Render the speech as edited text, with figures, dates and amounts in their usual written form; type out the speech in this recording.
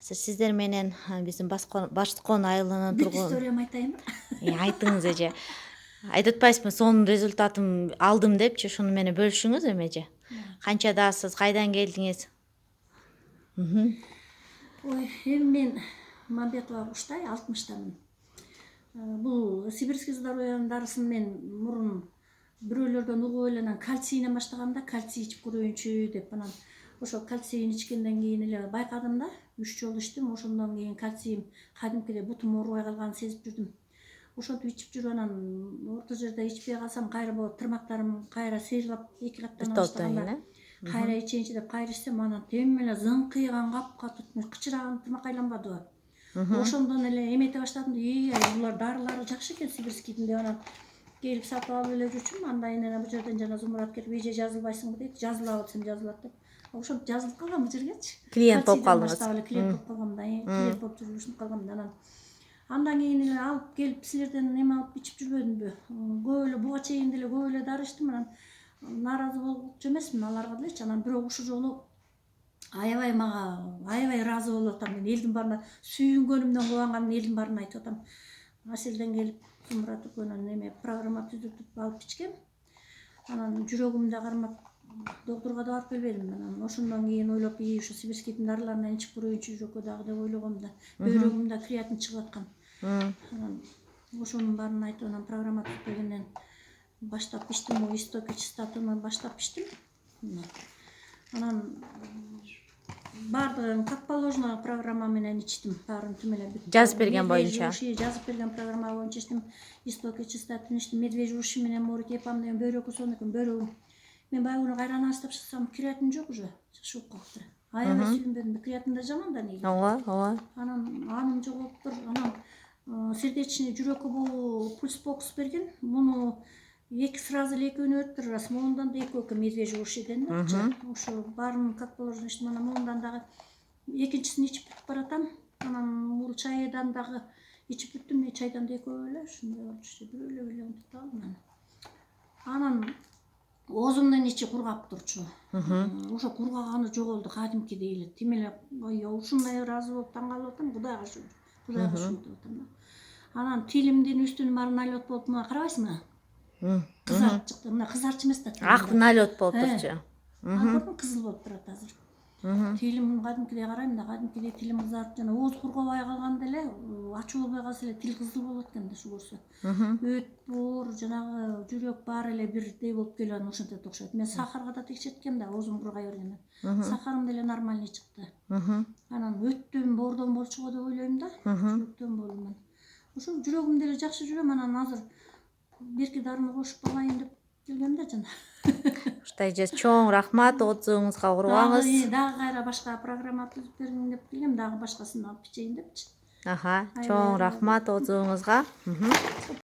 Сиздер менен биздин Башкон айылынын Бүт тургун. историямды айтайынбы? Айтыңыз эже. Айтып атпайсызбы, сонун результатын алдым депчи, ушуну менен бөлүшүңүз эми эже. Канчадасыз, кайдан келдиңиз? Ой, эми мен Мамбетова Куштай, 60-тамын. Бул сибирский здоровьянын дарысын мен мурун бирөөлөрдөн угуп эле анан кальцийнен баштагам да, кальций ичип көрөйүнчү деп, анан ошо кальцийин ичкенден кийин эле байкадым да, 3 жолу ичтим. Ошондон кийин кальцийим кадимкидей бутум оорубай калганын сезип жүрдүм. Ошентип ичип жүрүп анан орто жерде ичпей калсам кайра болот, тырмактарым кайра сыйрылып, эки каттана баштаганда кайра ичейинчи деп кайра ичсем, анан тем эле зыңкыйган, капкатуу кычыраган тырмак айланбадыбы. Ошондон эле эмете баштадым да, булар дарылары жакшы экен сибирскийдин деп, анан келип сатып алып эле жүрчүмүн. Андан кийин бул жерден жана Зумурат келип, эже жазылбайсыңбы дейт, жазыла десем жазылат деп. Ошентип жазылып калгам бул жергечи. Клиент болуп калдыңыз. Баштап эле клиент болуп калгам да, клиент болуп жүрүп ушинтип калгам да. Андан кийин эле алып келип силерден эме алып ичип жүрбөдүмбү? Көп эле буга чейин деле көп эле дары ичтим. Анан нааразы болчу эмесмин аларга делечи. Анан бирок ушул жолу аябай ыраазы болуп атам. Мен элдин баарына сүйүнгөнүмдөн кубанганымды элдин баарына айтып атам. Аселден келип Зумурат экөөнөн эме программа түзүтүп алып ичкем. Анан жүрөгүмдө кармап доктурга да барып келбедим. Анан ошондон кийин ойлоп, ушу сибирскийдин дарыларынан ичип көрөйүнчү жүрөккө дагы деп ойлогом да. Бөйрөгүмдө креатин чыгып аткан. Анан ошонун баарын айтып, анан программа түзүпкөндөн баштап ичтим, могу истоки чистотаны баштап ичтим. Анан баардыгын как положено программа менен ичтим. Баарын түм эле бүт. Жазып берген боюнча. Жазып берген программа боюнча ичтим. Истоки чистотаны ичтим. Медвежий уши менен морит епам деген бөйрөккө сонун экен, бөйрөгүм. Мен баягы күнү кайра астап чыксам, креатин жок уже. Чыгып калыптыр. Аябай сүйүнбөдүм. Креатин да жаман да негизи. Ооба. Анан аным жоголуптур. Анан сердечный жүрөккө болуу пульс бокс берген. Муну эки сразу эле экөөнү өттүр раз. Моундан да экөө экен, медвежий ушиден депчи. Ошо баарын как положено иштим. Анан моундан дагы экинчисин ичип бүтүп баратам. Анан бул чайдан дагы ичип бүттүм. Чайдан да экөө эле ушундай болчу. Бирөө эле унутуп калдым. Анан оозумдун ичи кургап турчу. Ошо кургаганы жоголду кадимкидей эле. Тим эле ушундай ыраазы болуп таң калып атам. Кудайга шүгүр. Кудайга шүгүр деп атам да. Анан тилимдин үстүнүн баары налет болуп, мына карабайсыңбы? Кызарып чыкты. Мына кызарчы эмес да. Ак налет болуп турчу. Көрдүңбү, кызыл болуп турат азыр. Тилим кадимкидей карайм да, кадимкидей тилим кызарып, жана ооз кургабай калганда эле, ачуу болбой калса эле тил кызыл болот экен да ушу көрсө. Өт, боор, жанагы жүрөк баары эле бирдей болуп келип анан ошентет окшойт. Мен сахарга да текшерткем да, оозум кургай бергенде. Сахарым деле нормальный чыкты. Анан өттөн, боордон болчу го деп ойлойм да. Өттөн болдум. Ошо жүрөгүм деле жакшы жүрөм. Анан азыр берки дарыны кошуп алайын деп келгем да жана. Уштай же чоң рахмат, отзуңузга урбаңыз. Дагы кайра башка программа түзүп бергин деп келгем, дагы башкасын алып ичейин депчи. Чоң рахмат отзуңузга.